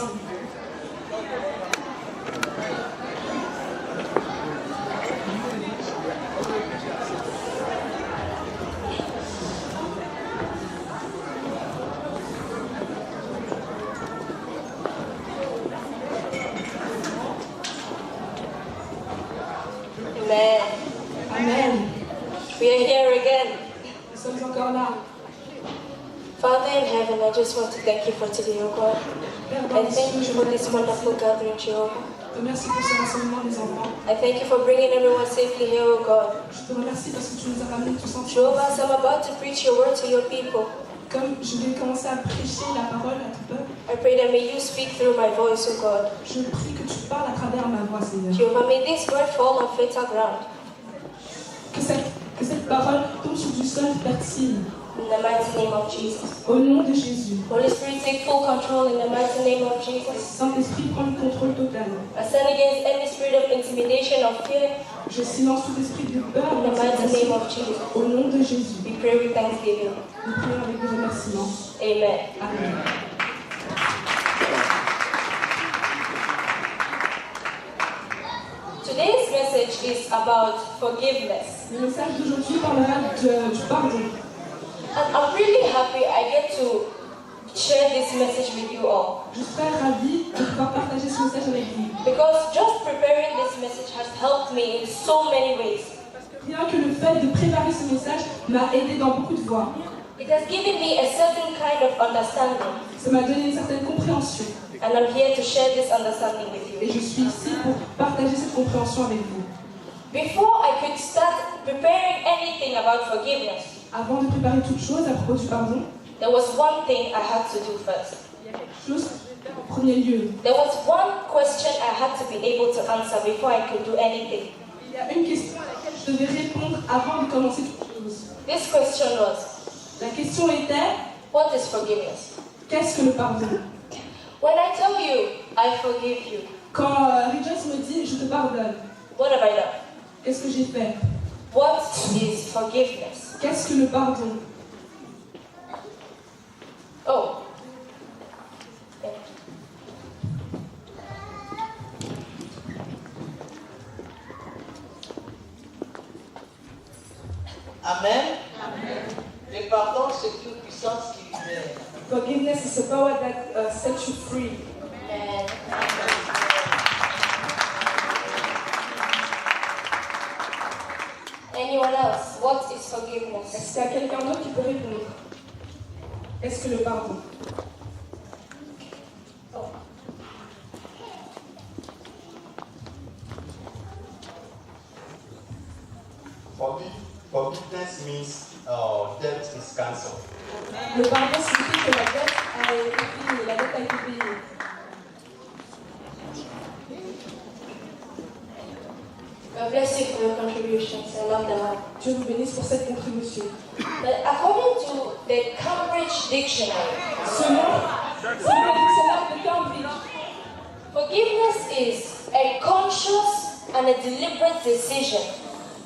ensemble. Amen. Amen. We are here again. Nous sommes encore là. Father in heaven, I just want to thank you for today, oh God. Père I dans les thank cieux, you je for te this wonderful gathering, Jehovah. remercie pour ce rassemblement des enfants. I thank you for bringing everyone safely here, oh God. Je te remercie parce que tu nous as ramenés tous ensemble. Jehovah, as I'm about to preach your word to your people, Comme je vais commencer à prêcher la parole à tout peuple, I pray that may you speak through my voice, oh God. je prie que tu parles à travers ma voix, Seigneur. Jehovah, may this word fall on fertile ground. Que cette parole tombe sur du sol fertile. In the mighty name of Jesus. Au nom de Jésus. Holy Spirit, take full control in the mighty name of Jesus. Saint-Esprit, prends le contrôle total. I stand against any spirit of intimidation or fear Je silence tout esprit de peur in the dans cette mighty name nation. of Jesus. Au nom de Jésus. We pray with thanksgiving. Nous prions avec des remerciements. Amen. Amen. Today's message is about forgiveness. Le message d'aujourd'hui parlera du pardon. And I'm really happy I get to share this message with you all. Je serais ravie de pouvoir partager ce message avec vous. Because just preparing this message has helped me in so many ways. Rien que le fait de préparer ce message m'a aidé dans beaucoup de voies. It has given me a certain kind of understanding. Ça m'a donné une certaine compréhension. And I'm here to share this understanding with Et you. je suis ici pour partager cette compréhension avec vous. Before I could start preparing anything about forgiveness, Avant de préparer toute chose à propos du pardon, there was one thing I had to do first. il y a quelque chose en premier lieu. There was one question I had to be able to answer before I could do anything. Il y a une question à laquelle je devais répondre avant de commencer toute chose. This question was, La question était, what is forgiveness? qu'est-ce que le pardon? When I tell you, I forgive you, Quand Rejoice me dit, je te pardonne, what have I done? qu'est-ce que j'ai fait? What is forgiveness? Qu'est-ce que le pardon? Oh. Amen. Le pardon, c'est une puissance qui libère. Forgiveness is a power that sets you free. And anyone else? What is forgiveness? Est-ce qu'il y a quelqu'un d'autre qui peut répondre? Qu'est-ce que le pardon? Forgiveness means debt is cancelled. Le pardon signifie que la dette a été finie, la dette a été payée. God bless you for your contributions. I love them all. Dieu vous bénisse pour cette contribution. But according to the Cambridge Dictionary, Selon le dictionnaire de Cambridge, forgiveness is a conscious and a deliberate decision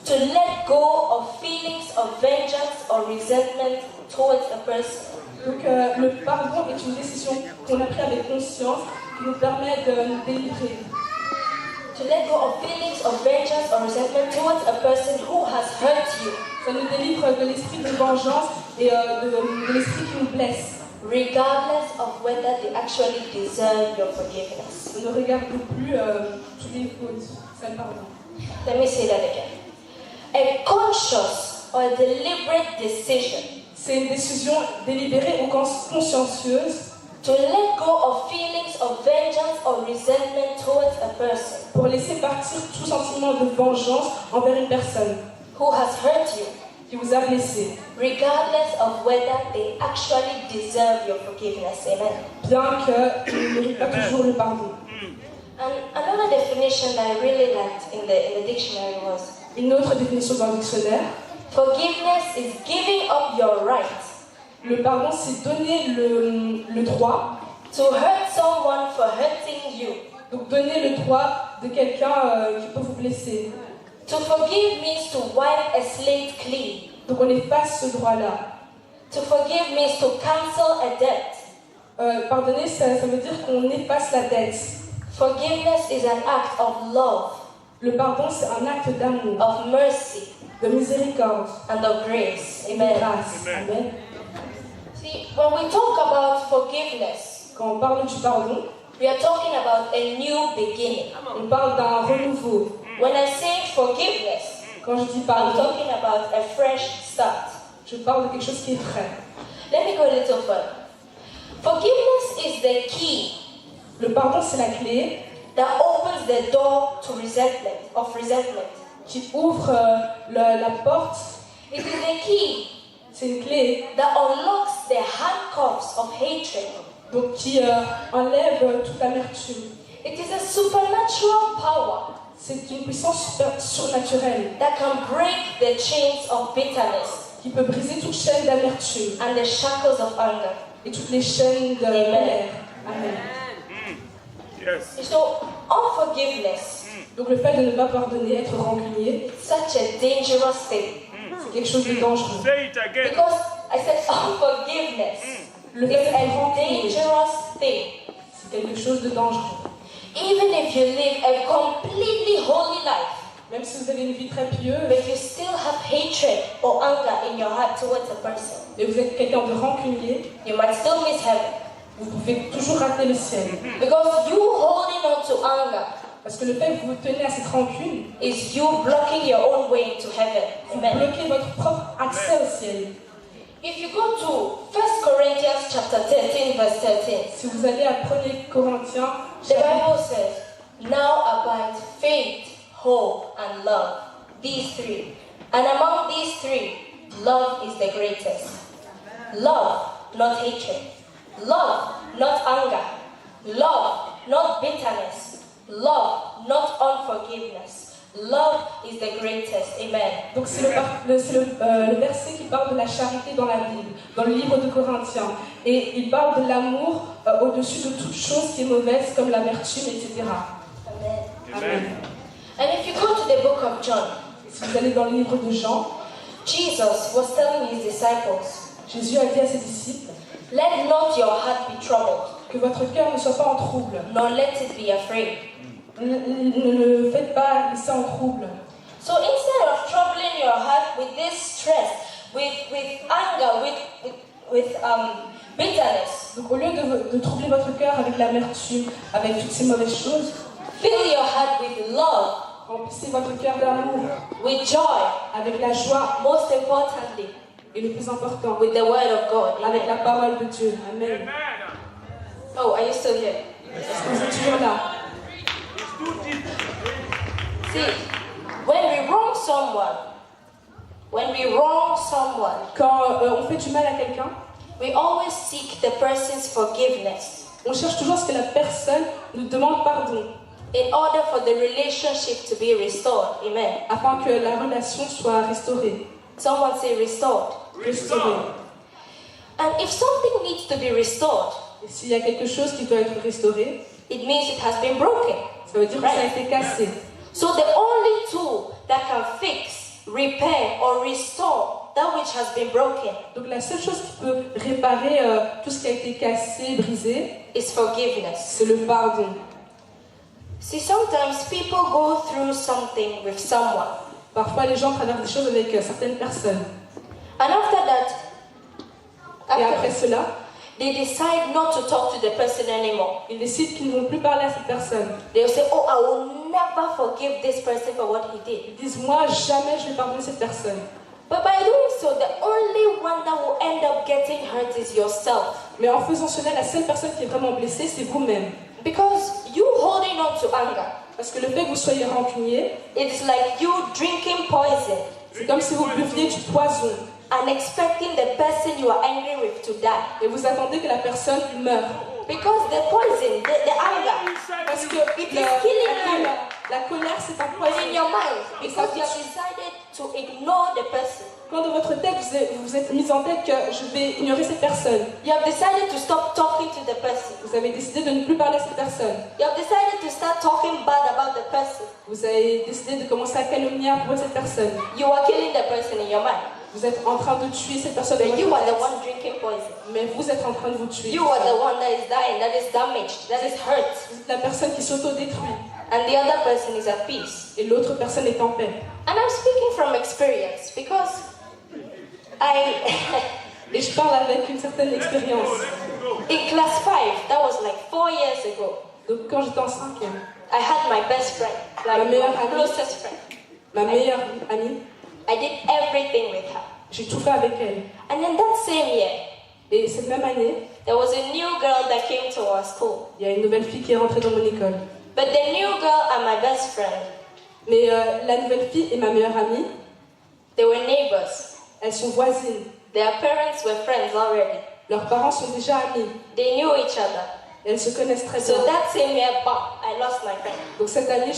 to let go of feelings of vengeance or resentment towards a person. donc, le pardon est une décision qu'on a prise avec conscience qui nous permet de nous délivrer. To let go of feelings of vengeance or resentment towards a person who has hurt you, Ça nous délivre de l'esprit de vengeance et de l'esprit qui nous blesse. regardless of whether they actually deserve your forgiveness. On ne regarde plus tous les fautes. C'est le pardon. Let me say that again. A conscious or deliberate decision C'est une décision délibérée ou consciencieuse to let go of feelings of vengeance or resentment towards a person pour laisser partir tout sentiment de vengeance envers une personne who has hurt you, qui vous a blessé, regardless of whether they actually deserve your forgiveness. Amen. bien qu'ils ne méritent pas toujours le pardon. And another definition that I really liked in the dictionary was, Une autre définition dans le dictionnaire, forgiveness is giving up your right le pardon c'est donner le droit, to hurt someone for hurting you. donc donner le droit de quelqu'un qui peut vous blesser. To forgive means to wipe a slate clean. Donc on efface ce droit-là. To forgive means to cancel a debt. Pardonner, ça veut dire qu'on efface la dette. Forgiveness is an act of love, Le pardon, c'est un acte d'amour, of mercy, de miséricorde, and of grace. et de Amen. grâce. Amen. See, when we talk about forgiveness, Quand on parle du pardon, we are talking about a new beginning. on parle d'un renouveau. When I say forgiveness, Quand je dis I'm pardon, talking about a fresh start. je parle de quelque chose qui est frais. Let me go a little further. Forgiveness is the key Le pardon, c'est la clé that opens the door to resentment. qui ouvre la porte. It is the key C'est une clé that unlocks the handcuffs of hatred. donc, qui enlève toute l'amertume. It is a supernatural power C'est une puissance surnaturelle that can break the chains of bitterness qui peut briser toute chaîne d'amertume and the shackles of anger. et toutes les chaînes de colère. Amen. Yes. So, unforgiveness Donc le fait de ne pas pardonner, être rancunier, is such a dangerous thing. c'est quelque chose de dangereux. Say it again. Because I said unforgiveness Le is fait d'être a rancunier, dangerous thing. c'est quelque chose de dangereux. Even if you live a completely holy life, Même si vous avez une vie très pieuse but you still have hatred or anger in your heart towards a person, et vous êtes quelqu'un de rancunier, you might still miss heaven. vous pouvez toujours rater le ciel. Because you holding on to anger Parce que le fait que vous vous tenez à cette rancune, is you blocking your own way to heaven. vous Amen. bloquez votre propre accès au ciel. If you go to 1 Corinthians chapter 13, verse 13, Si vous allez à 1 Corinthiens, the Bible says, "Now abide faith, hope, and love, these three. And among these three, love is the greatest. Love, not hatred. Love, not anger. Love, not bitterness. Love, not unforgiveness. Love is the greatest." Amen. donc c'est le verset qui parle de la charité dans la Bible, dans le livre de Corinthiens. Et il parle de l'amour au-dessus de toute chose qui est mauvaise, comme l'amertume, etc. Amen. Amen. And if you go to the book of John, Si vous allez dans le livre de Jean, Jesus was telling his disciples, Jésus a dit à ses disciples "Let not your heart be troubled, que votre cœur ne soit pas en trouble. nor let it be afraid." Ne le faites pas laisser en trouble. So instead of troubling your heart with this stress, with anger, with bitterness, Donc au lieu de troubler votre cœur avec l'amertume, avec toutes ces mauvaises choses, fill your heart with love, remplissez votre cœur d'amour, with joy, avec la joie most importantly, et le plus important, with the word of God. avec la parole de Dieu. Amen. Oh, are you still here? Est-ce que vous êtes toujours là? See, when we wrong someone, Quand on fait du mal à quelqu'un, we always seek the person's forgiveness on cherche toujours à ce que la personne nous demande pardon, in order for the relationship to be restored. Amen. afin que la relation soit restaurée. Someone say restored. Restaurée. And if something needs to be restored, Et s'il y a quelque chose qui doit être restauré, it means it has been broken. ça veut dire que ça a été cassé. So the only tool that can fix, repair, or restore that which has been broken Donc la seule chose qui peut réparer tout ce qui a été cassé, brisé, is forgiveness. c'est le pardon. See, sometimes people go through something with someone, Parfois les gens traversent des choses avec certaines personnes. and after that, Et après cela, they decide not to talk to the person anymore. ils décident qu'ils ne vont plus parler à cette personne. They'll say, "Oh, I will never forgive this person for what he did." Ils disent, moi, jamais je vais pardonner cette personne. But by doing so, the only one that will end up getting hurt is yourself. Mais en faisant cela, la seule personne qui est vraiment blessée, c'est vous-même. Because you holding on to anger, Parce que le fait que vous soyez rancunier, it's like you drinking poison c'est comme si vous buviez du poison and expecting the person you are angry with to die. et vous attendez que la personne meure. Because the poison, the anger, Parce que it is killing you la colère, c'est un in poison. your mind because you have decided to ignore the person. Quand dans votre tête, vous êtes mis en tête que je vais ignorer cette personne, You have decided to stop talking to the person. vous avez décidé de ne plus parler à cette personne, You have decided to start talking bad about the person. vous avez décidé de commencer à calomnier à propos de cette personne, You are killing the person in your mind. Vous êtes en train de tuer cette personne. But you are the one drinking poison. Mais vous êtes en train de vous tuer. You are the one that is dying, that is damaged, that is hurt. Vous êtes la personne qui s'auto-détruit. And the other person is at peace. Et l'autre personne est en paix. And I'm speaking from experience because Et je parle avec une certaine expérience. in class 5, that was like 4 years ago, Donc quand j'étais en 5e, I had my best friend, Ma like meilleure my amie. closest friend. ma meilleure amie, I did everything with her. j'ai tout fait avec elle. And in that same year, Et cette même année, there was a new girl that came to our school. il y a une nouvelle fille qui est rentrée dans mon école. But the new girl and my best friend, Mais la nouvelle fille et ma meilleure amie, they were neighbors. elles sont voisines. Their parents were friends already. Leurs parents sont déjà amis. They knew each other. Elles se connaissent très So bien. that same year, bam, I lost my friend. Donc cette année,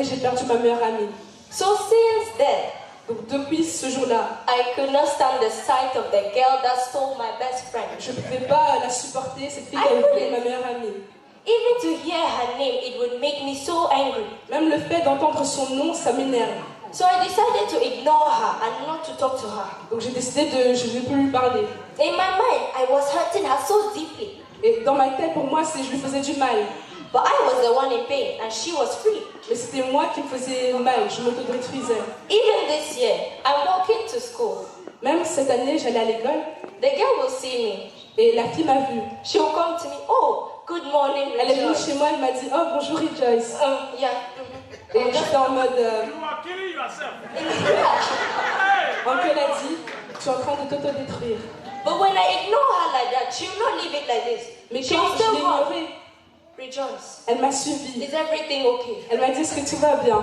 j'ai perdu ma meilleure amie. So since then, Donc depuis ce jour-là, I could not stand the sight of the girl that stole my best friend. je ne pouvais pas la supporter, cette fille qui I avait volé couldn't. ma meilleure amie. Even to hear her name, it would make me so angry. Même le fait d'entendre son nom, ça m'énerve. So I decided to ignore her and not to talk to her. Donc j'ai décidé je ne vais plus lui parler. In my mind, I was hurting her so deeply. Et dans ma tête, pour moi, je lui faisais du mal. But I was the one in pain and she was free. Mais c'était moi qui me faisais mal, je m'autodétruisais. Even this year, I'm walking to school. Même cette année, j'allais à l'école The girl will see et la fille m'a vue. me. She'll come to me. Oh, good morning, Elle est venue Rejoice. chez moi, elle m'a dit « Oh, bonjour Rejoice Yeah. ». Et j'étais en mode You are killing yourself. Uncle a dit « Tu es en train de t'autodétruire But when I ignore her like that, she'll not leave it like this. ». Mais She quand will je still l'ai come. ignorée, Rejoice. elle m'a suivie. Is everything okay? Elle m'a dit « Est-ce que tout va bien I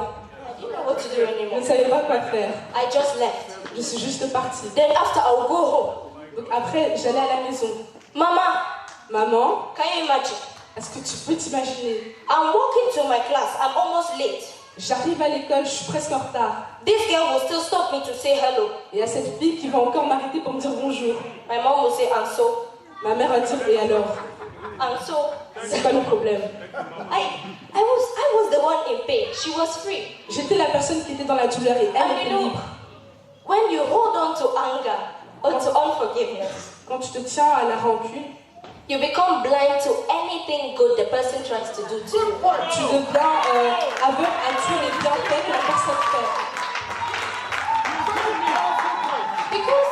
didn't know what to do ?» Je anymore. ne savais pas quoi faire. I just left. Je suis juste partie. Then after, I'll go home. Donc après, j'allais à la maison. Mama, Maman, can you imagine? est-ce que tu peux t'imaginer? I'm walking to my class. I'm almost late. J'arrive à l'école, je suis presque en retard. This girl will still stop me to say hello. Et il y a cette fille qui va encore m'arrêter pour me dire bonjour. My mom will say, and so, Ma mère va dire « Et alors? and so. C'est pas le problème ?» I was the one in pain. She was free. J'étais la personne qui était dans la douleur et elle And était you know, libre. when you hold on to anger or to unforgiveness, Quand tu te tiens à la rancune, you become blind to anything good the person tries to do to you. tu deviens aveugle à tous les bienfaits que la personne fait. Because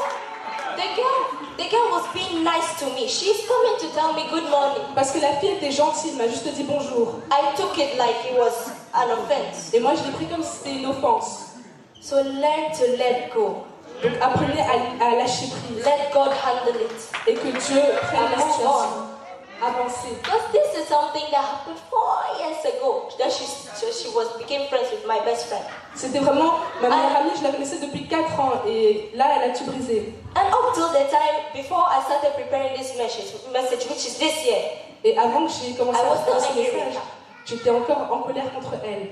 the girl was being nice to me. She's coming to tell me good morning. Parce que la fille était gentille, elle m'a juste dit bonjour. I took it like it was an offense. Et moi, je l'ai pris comme si c'était une offense. So learn to let go. Donc apprenez à lâcher prise Let God handle it. et que Dieu prenne la situation. Avancer. Because this is something that happened 4 years ago. That she became friends with my best friend. C'était vraiment ma meilleure amie, je la connaissais depuis 4 ans et là, elle a tout brisé. And up till the time before I started preparing this message, which is this year, Et avant que j'ai commencé I à was faire still ce angry with message, her. j'étais encore en colère contre elle.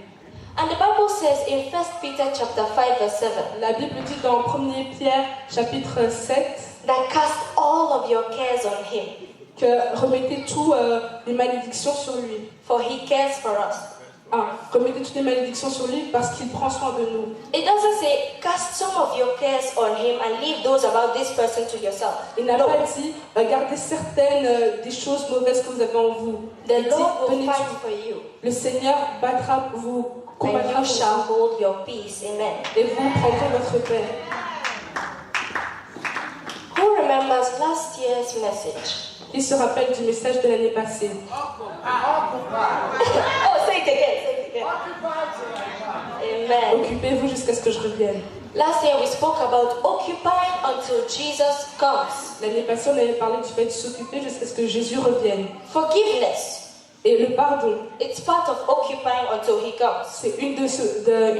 And the Bible says in 1 Peter chapter 5 verse 7, La Bible dit dans 1 Pierre chapitre 7 that cast all of your cares on him, que remettez toutes les malédictions sur lui. for he cares for us. Remettez toutes les malédictions sur lui parce qu'il prend soin de nous. It doesn't say cast some of your cares on him and leave those about this person to yourself. Il n'a pas dit gardez certaines des choses mauvaises que vous avez en vous. The Il dit, Lord will donnez fight tout. for you, Le Seigneur vous and combattra you pour shall vous hold your peace. Amen. et vous prendrez votre paix. Who remembers last year's message? Qui se rappelle du message de l'année passée? Oh, say it again. Amen. Occupez-vous jusqu'à ce que je revienne. Last year we spoke about occupying until Jesus comes. L'année passée, on avait parlé du fait de s'occuper jusqu'à ce que Jésus revienne. Forgiveness, Et le pardon, it's part of occupying until he comes. c'est une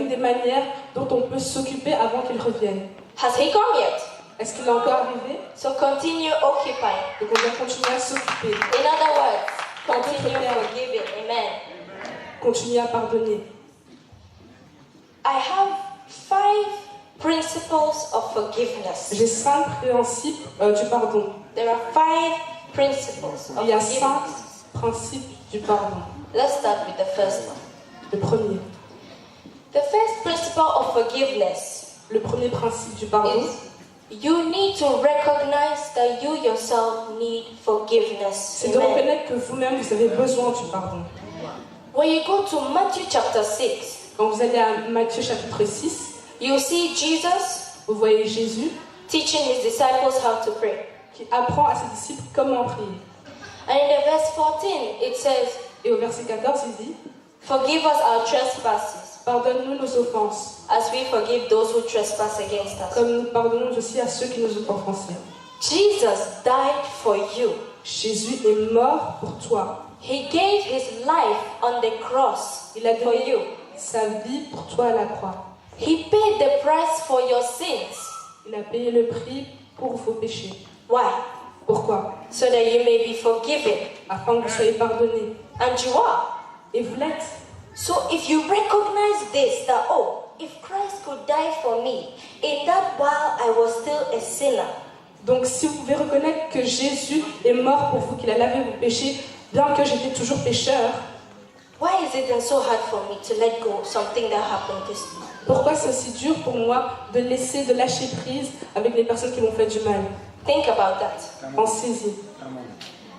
des manières dont on peut s'occuper avant qu'il revienne. Has he come yet? Est-ce qu'il est encore arrivé? So continue occupying. Donc on doit continuer à s'occuper, In other words, continue forgiving. Amen. continuer à pardonner. I have 5 principles of forgiveness. J'ai 5 principes du pardon. There are 5 principles of Il y a 5 forgiveness. principes du pardon. Let's start with the first one. Le premier. The first principle of forgiveness Le premier principe du pardon, You need to recognize that you yourself need forgiveness. C'est de Amen. reconnaître que vous-même, vous avez besoin du pardon. When you go to Matthew chapter 6, Quand vous allez à Matthieu chapitre 6, you see Jesus vous voyez Jésus teaching his disciples how to pray. qui apprend à ses disciples comment prier. And in the verse 14, it says, Et au verset 14, il dit forgive us our trespasses, pardonne-nous nos offenses, as we forgive those who trespass against us. comme nous pardonnons aussi à ceux qui nous ont offensés. Jesus died for you. Jésus est mort pour toi. He gave his life on the cross Il a for donné you. sa vie pour toi à la croix. He paid the price for your sins. Il a payé le prix pour vos péchés. Why? Pourquoi? So that you may be forgiven. Afin que vous soyez pardonnés. And you are. Et vous l'êtes. So if you recognize this, that, oh, if Christ could die for me, in that while I was still a sinner, Donc si vous pouvez reconnaître que Jésus est mort pour vous, qu'il a lavé vos péchés, bien que j'étais toujours pécheur, why is it then so hard for me to let go of something that happened this week? pourquoi c'est si dur pour moi de lâcher prise avec les personnes qui m'ont fait du mal? Think about that. Pensez-y.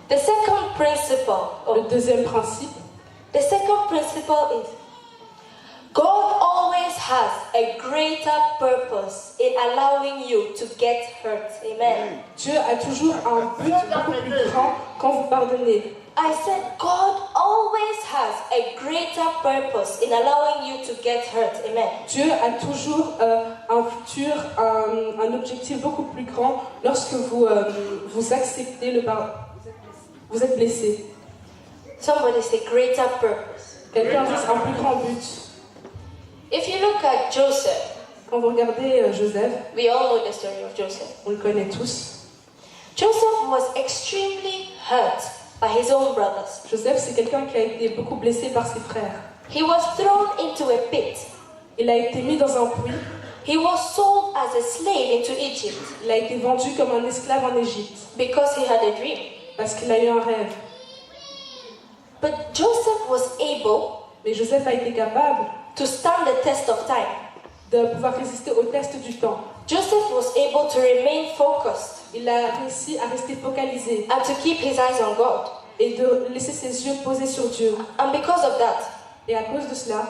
The second principle, Le deuxième principe, the second principle is God always has a greater purpose in allowing you to get hurt. Amen. Dieu a toujours un but beaucoup plus grand quand vous pardonnez. I said God always has a greater purpose in allowing you to get hurt. Amen. Dieu a toujours un futur, un objectif beaucoup plus grand lorsque vous acceptez le pardon. Vous êtes blessé. Somebody say greater purpose. Quelqu'un dit un plus grand but. If you look at Joseph, Quand vous regardez Joseph, we all know the story of Joseph. on le connaît tous. Joseph was extremely hurt by his own brothers. Joseph, c'est quelqu'un qui a été beaucoup blessé par ses frères. He was thrown into a pit. Il a été mis dans un puits. He was sold as a slave into Egypt Il a été vendu comme un esclave en Égypte because he had a dream. parce qu'il a eu un rêve. But Joseph was able Mais Joseph a été capable to stand the test of time. de pouvoir résister au test du temps. Joseph was able to remain focused Il a réussi à rester focalisé and to keep his eyes on God. et de laisser ses yeux posés sur Dieu. And because of that, Et à cause de cela,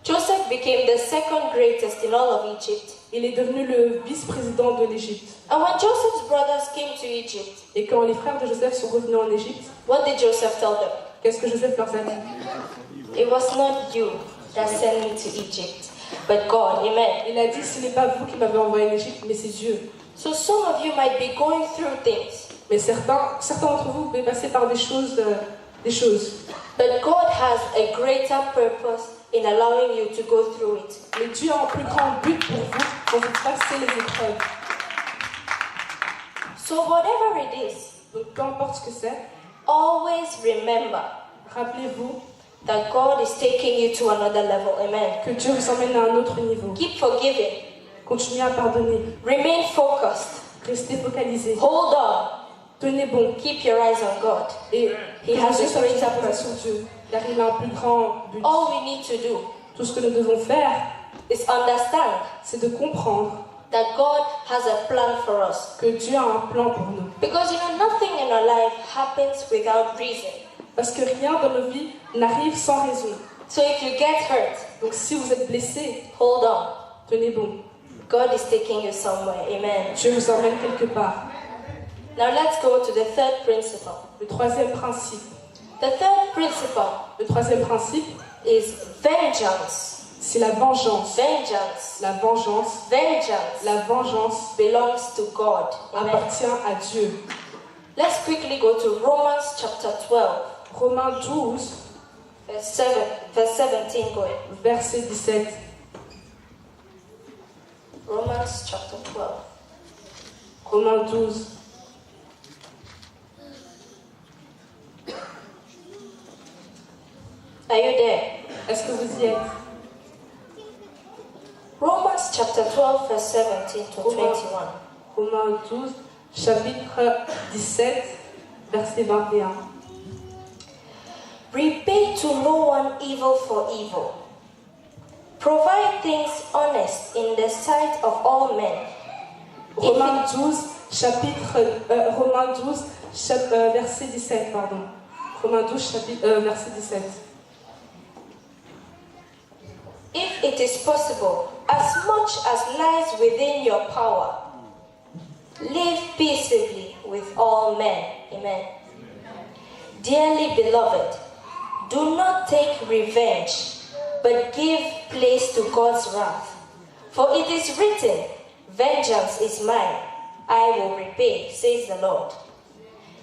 Joseph became the second greatest in all of Egypt. il est devenu le vice-président de l'Égypte. And when Joseph's brothers came to Egypt, Et quand les frères de Joseph sont revenus en Égypte, what did Joseph tell them? qu'est-ce que Joseph leur a dit? It was not you that sent me to Egypt, but God. Amen. Il a dit, ce n'est pas vous qui m'avez envoyé en Égypte, mais c'est Dieu. So some of you might be going through things, Mais certains d'entre vous pouvez passer par des choses. but God has a greater purpose in allowing you to go through it. Mais Dieu a un plus grand but pour vous quand vous passez les épreuves. So whatever it is, Donc peu importe ce que c'est, always remember rappelez-vous that God is taking you to another level. Amen. que Dieu vous emmène à un autre niveau. Keep forgiving. Continuez à pardonner. Remain focused. Restez focalisés. Hold on. Tenez bon. Keep your eyes on God. Et He has a greater sur purpose. Dieu, car il a un plus grand but. All we need to do Tout ce que nous devons faire, is understand c'est de comprendre that God has a plan for us. que Dieu a un plan pour nous. Because you know, nothing in our life happens without reason. Parce que rien dans nos vies n'arrive sans raison. So if you get hurt, Donc si vous êtes blessé, hold on. tenez bon. God is taking you somewhere. Amen. Dieu vous emmène quelque part. Now let's go to the third principle. Le troisième principe. The third principle Le troisième principe, is vengeance. c'est la vengeance. Vengeance. La vengeance. Vengeance La vengeance belongs to God. Amen. appartient à Dieu. Let's quickly go to Romans chapter 12, Romains 12, verse 17. Go ahead. verset 17. Romans chapter 12. Romains 12. Are you there? Est-ce que vous y êtes? Romans chapter 12, verse 17 to 21. Romains 12, chapitre 17, verset 21. Repay to no one evil for evil. Provide things honest in the sight of all men. Romains 12, verset 17, pardon. Romains 12, verset 17. If it is possible, as much as lies within your power, live peaceably with all men. Amen. Dearly beloved, do not take revenge, but give place to God's wrath. For it is written, vengeance is mine, I will repay, says the Lord.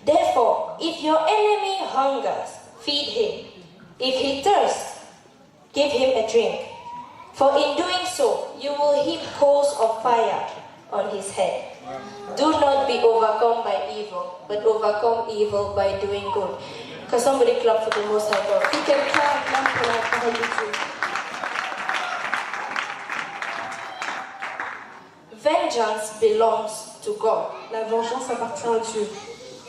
Therefore, if your enemy hungers, feed him. If he thirsts, give him a drink. For in doing so, you will heap coals of fire on his head. Do not be overcome by evil, but overcome evil by doing good. Can somebody clap for the Most High God? Que quelqu'un acclame pour la parole de Dieu. Vengeance belongs to God. La vengeance appartient à Dieu.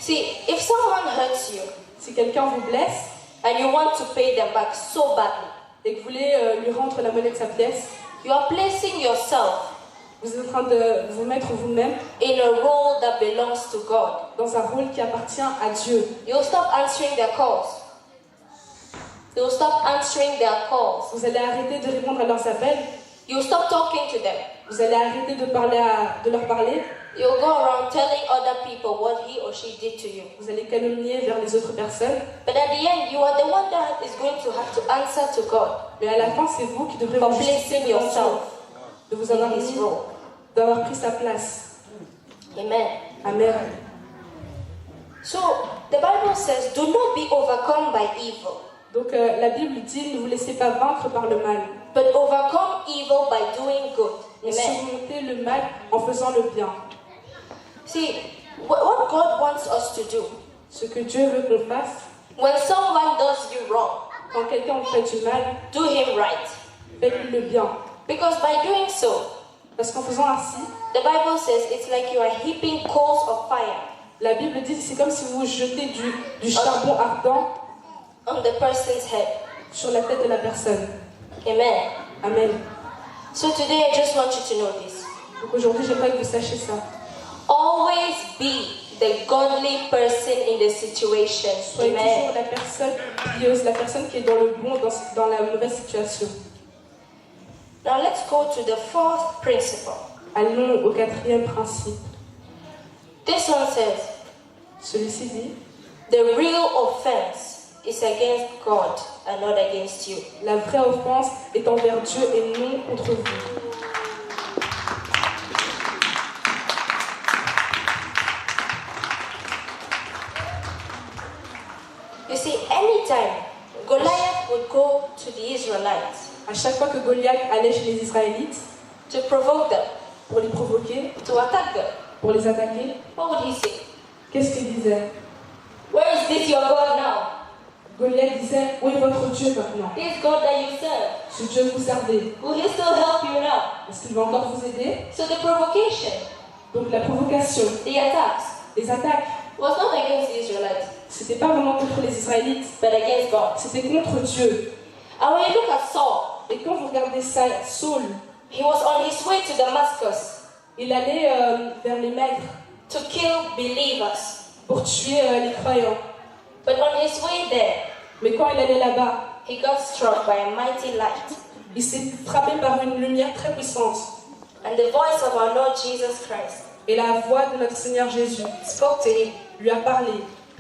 See, if someone hurts you Si quelqu'un vous blesse and you want to pay them back so badly, et que vous voulez lui rendre la monnaie de sa pièce, you are placing yourself vous êtes en train de vous mettre vous-même in a role that belongs to God. dans un rôle qui appartient à Dieu. You'll stop answering their calls. You'll stop answering their calls. Vous allez arrêter de répondre à leurs appels. You'll stop talking to them. Vous allez arrêter de leur parler. You'll go around telling other people what he or she did to you. Vous allez calomnier vers les autres personnes. But at the end, you are the one that is going to have to answer to God Mais à la fin, c'est vous qui devrez for vous justifier placing devant Dieu, yourself de vous avoir in his mis, role. d'avoir pris sa place. Amen. Amen. So, the Bible says, do not be overcome by evil, Donc la Bible dit, ne vous laissez pas vaincre par le mal, but overcome evil by doing good. mais Amen. surmontez le mal en faisant le bien. See, what God wants us to do, Ce que Dieu veut qu'on fasse, when someone does you wrong, quand quelqu'un vous fait du mal, do him right. faites-lui le bien. Because by doing so, Parce qu'en faisant ainsi, the Bible says it's like you are heaping coals of fire la Bible dit c'est comme si vous jetez du charbon ardent on the person's head. sur la tête de la personne. Amen. Amen. So today I just want you to know this. Donc aujourd'hui, j'aimerais que vous sachiez ça. Always be the godly person in the situation. Soyez Amen. toujours la personne pieuse, la personne qui est dans le bon, dans la mauvaise situation. Now let's go to the fourth principle. Allons au quatrième principe. This one says, Celui-ci dit, the real offense is against God and not against you. la vraie offense est envers Dieu et non contre vous. You see, anytime Goliath would go to the Israelites À chaque fois que Goliath allait chez les Israélites to provoke them, pour les provoquer, to attack them, pour les attaquer, what would he say? qu'est-ce qu'il disait? Where is this your God now? Goliath disait, où est votre Dieu maintenant? This God that you serve, Ce Dieu que vous servez, will he still help you now? est-ce qu'il va encore vous aider? So the provocation, Donc la provocation, the attacks, les attaques, was not against the Israelites, c'était pas vraiment contre les Israélites, but against God. c'était contre Dieu. And when you look at Saul, Et quand vous regardez ça, Saul, he was on his way to Damascus il allait vers les maîtres to kill believers. pour tuer les croyants. But on his way there, Mais quand il allait là-bas, he got struck by a mighty light. il s'est frappé par une lumière très puissante. And the voice of our Lord Jesus Christ Et la voix de notre Seigneur Jésus spoke to him lui a parlé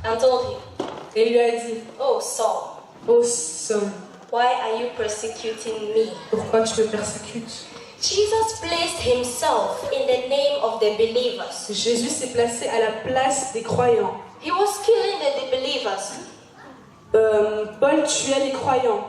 and told him, et il lui a dit, Oh Saul, ô Saul, why are you persecuting me? pourquoi tu me persécutes? Jesus placed himself in the name of the believers. Jésus s'est placé à la place des croyants. He was killing the believers. Paul tuait les croyants.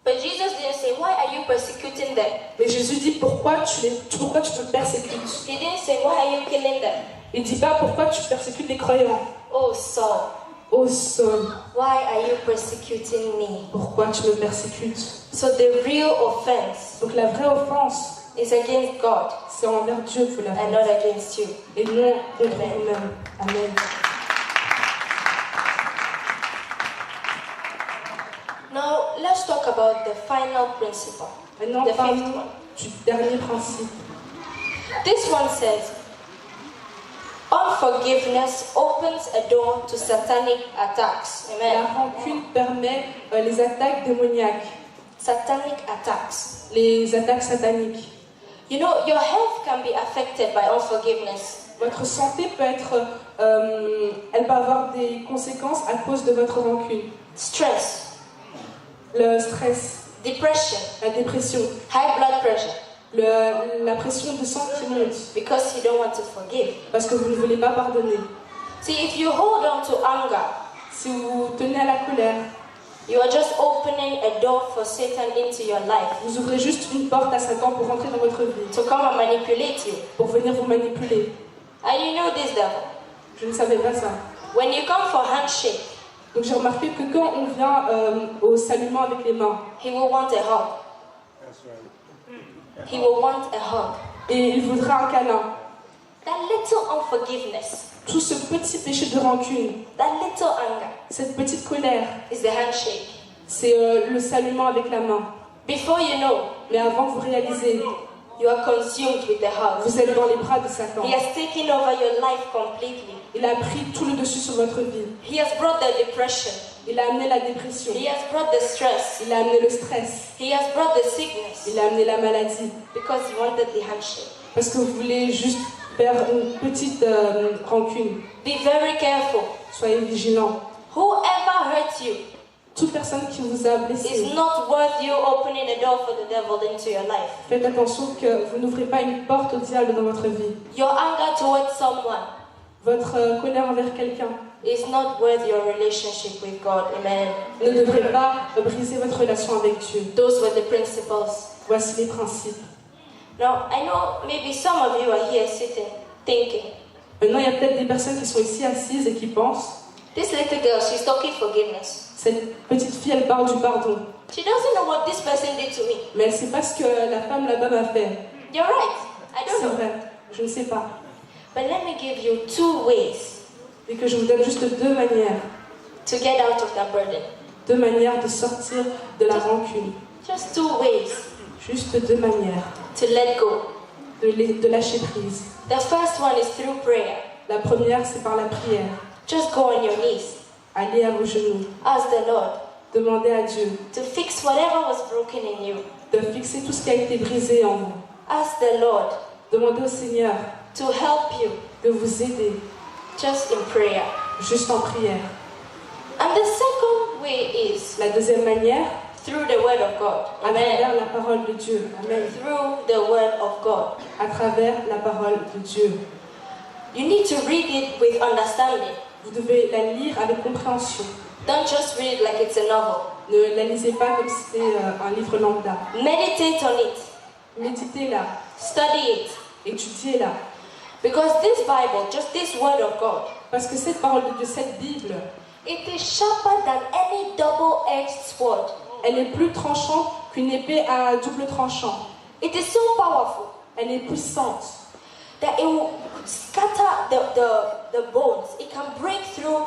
But Jesus didn't say, why are you persecuting them? Mais Jésus dit, pourquoi tu me persécutes? He didn't say, why are you killing them? Il dit pas, pourquoi tu persécutes les croyants? Oh Saul, Ô Saul, why are you persecuting me? pourquoi tu me persécutes? So the real offense Donc la vraie offense, is against God c'est envers Dieu que la and faute. not against you. Et non contre Amen. nous-mêmes. Amen. Now let's talk about the final principle. Maintenant, The fifth parlons one. du dernier principe. This one says, Unforgiveness opens a door to satanic attacks. La Amen. rancune permet les attaques démoniaques, Satanic attacks. les attaques sataniques. You know, your health can be affected by unforgiveness. Votre santé peut être, elle peut avoir des conséquences à cause de votre rancune. Stress, Le stress, depression, la dépression, high blood pressure, la pression de sang qui monte, because you don't want to forgive. parce que vous ne voulez pas pardonner. See, if you hold on to anger, Si vous tenez à la colère, you are just opening a door for Satan into your life vous ouvrez juste une porte à Satan pour rentrer dans votre vie, to come and manipulate you. pour venir vous manipuler. And you know this, devil. Je ne savais pas ça. When you come for handshake, Donc j'ai remarqué que quand on vient au saluement avec les mains, he will want a hug. He will want a hug. et il voudra un câlin, That little unforgiveness, tout ce petit péché de rancune, that little anger cette petite colère, is the handshake. c'est le saluement avec la main. Before you know, Mais avant que vous réalisez, you are consumed with the hug. vous êtes dans les bras de Satan. He has taken over your life completely. Il a pris tout le dessus sur votre vie. He has brought the depression. Il a amené la dépression. He has brought the stress. Il a amené le stress. He has brought the sickness Il a amené la maladie. because he wanted the handshake. Parce que vous voulez juste faire une petite rancune. Be very careful. Soyez vigilants. Whoever hurts you Toute personne qui vous a blessé, is not worth you opening a door for the devil into your life. faites attention que vous n'ouvrez pas une porte au diable dans votre vie. Your anger towards someone Votre colère envers quelqu'un is not worth your relationship with God. Amen. ne devrait pas briser votre relation avec Dieu. Those were the principles. Voici les principes. Now, I know maybe some of you are here sitting thinking, Maintenant, il y a peut-être des personnes qui sont ici assises et qui pensent, this little girl, she's talking forgiveness. cette petite fille, elle parle du pardon. She doesn't know what this person did to me. Mais elle ne sait pas ce que la femme là-bas m'a fait. You're right. I don't C'est know. vrai, je ne sais pas. But let me give you 2 ways Et que je vous donne juste 2 manières. to get out of that burden. 2 manières de sortir de la rancune. Just 2 ways Juste 2 manières to let go. de lâcher prise. The first one is through prayer. La première, c'est par la prière. Just go on your knees. Aller à vos genoux. Ask the Lord Demandez à Dieu to fix whatever was broken in you. de fixer tout ce qui a été brisé en vous. Ask the Lord Demandez au Seigneur to help you de vous aider, just in prayer. juste en prière. And the second way is La deuxième manière, through the Word of God. à Amen. travers la parole de Dieu. Amen. Through the Word of God. À travers la parole de Dieu. You need to read it with understanding. Vous devez la lire avec compréhension. Don't just read it like it's a novel. Ne la lisez pas comme si c'était un livre lambda. Meditate on it. Méditez-la, Study it. étudiez-la. Because this Bible, just this Word of God, Parce que cette parole de Dieu, cette Bible, it is sharper than any double-edged sword. elle est plus tranchante qu'une épée à double tranchant. It is so powerful Elle est puissante. that it will scatter the bones. It can break through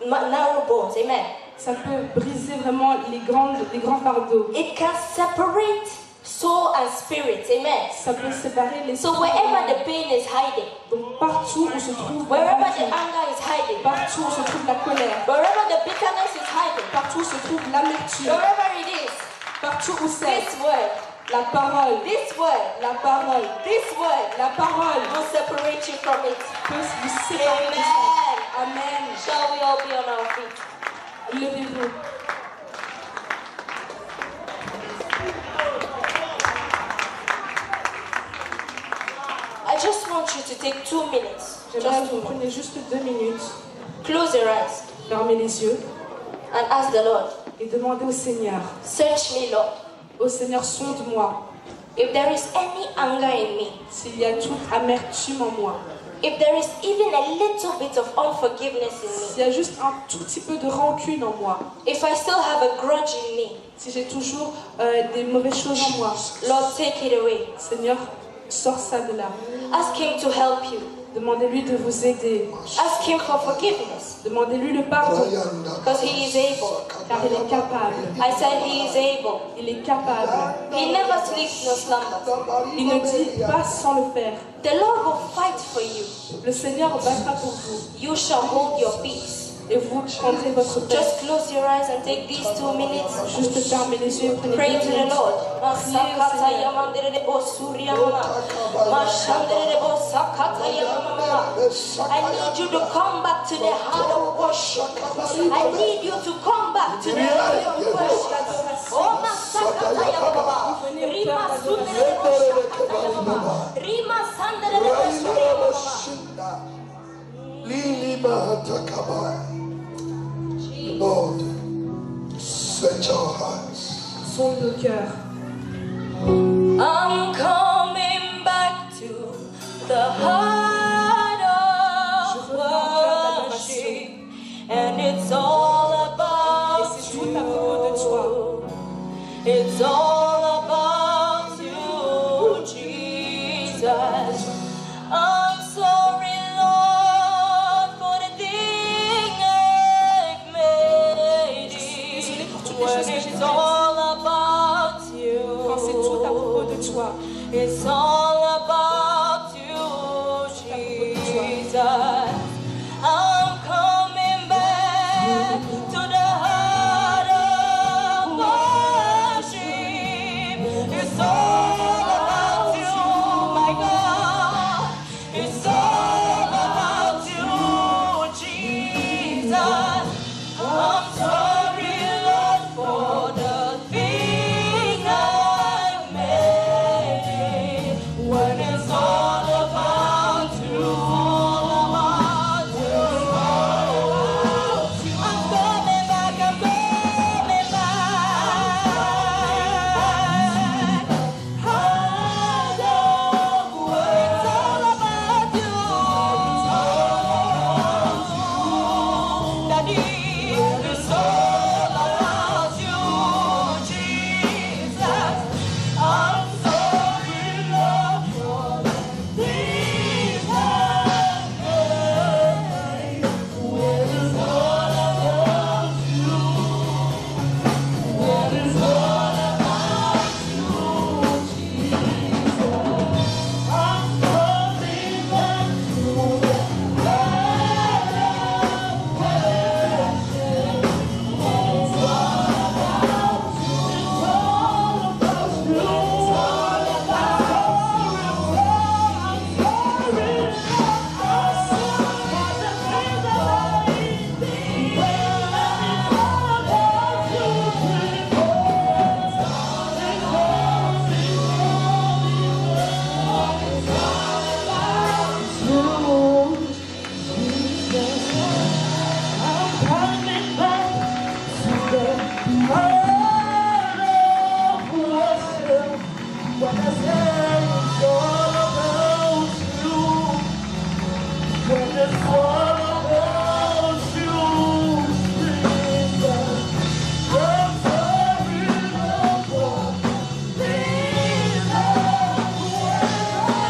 narrow bones. Amen. Ça peut briser vraiment les grands fardeaux. It can separate soul and spirit. Amen. Ça peut séparer les So wherever the pain is hiding, Donc partout où se trouve la wherever the rancune, anger is hiding, partout où se trouve la colère, wherever the bitterness is hiding, partout où se trouve l'amertume, wherever it is, partout où c'est this word, la parole, this word, la parole, this word la parole will separate you from it. peut vous séparer de ça. Amen. Amen. Shall we all be on our feet? Levez-vous. I just want you to take 2 minutes. J'aimerais Just que 2 vous minutes. preniez juste 2 minutes, Close your eyes fermez les yeux and ask the Lord, et demandez au Seigneur, search me, Lord. ô Seigneur, sonde-moi If there is any anger in me, s'il y a toute amertume en moi, if there is even a little bit of unforgiveness in me, s'il y a juste un tout petit peu de rancune en moi, if I still have a grudge in me, si j'ai toujours des mauvaises choses en moi, Lord, take it away. Seigneur, sors ça de là. Ask Him to help you. Demandez-lui de vous aider. Ask him for forgiveness, Demandez-lui le pardon, because he is able. car il est capable. I said he is able. Il est capable. He never sleeps nor slumbers. Il ne dit pas sans le faire. The Lord will fight for you. Le Seigneur battra pour vous You shall hold your peace. et vous prendrez votre paix. Just close your eyes and take these 2 minutes. Juste fermez les yeux et prenez Pray 2 to the minutes. Lord. Priez au Seigneur. I need you to come back to the heart of worship. I need you to come back to the heart of worship. Oh, Masakata Yababa. Rima Sundere Boshakata Yababa. Rima Sandere Boshakata Yababa. Lord, search our hearts. Sonde nos cœurs. I'm coming back to the heart of worship, and it's all about you. It's all about you, Jesus. I'm sorry, Lord, for the thing I've made it. When it's all about Quand c'est tout à propos de you. toi. It's all about you, Jesus. I'm coming back to the heart of worship. It's all about you, my God. It's all about you, Jesus. I'm sorry, Lord, for the thing I've made. When it's all about you, I'm coming back, I'm coming back. Heart of worship, it's all about you. Daddy, it's all about you, Jesus. I'm sorry, Lord, for the things I've made. When it's all about you, when it's all about you, Jesus. I'm coming back to the heart of worship. It's all about you. It's all about you. It's all about you. I'm sorry, I'm sorry for the things that I did. It's all about you. I'm coming back to the heart of worship. When I say it's all about you, when it's all about you, Jesus. I'm sorry, Lord, for things I've made.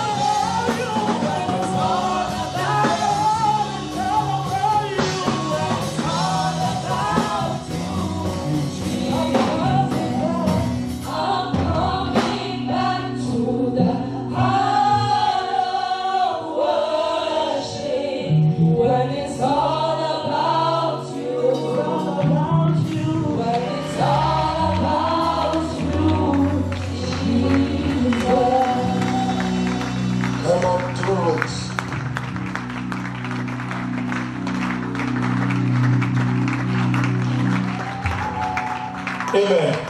You, when it's all about you, it's all about you, Jesus. I'm coming back to the heart of worship. When it's all about you, when it's all about you, Jesus. Come on, do it. Amen.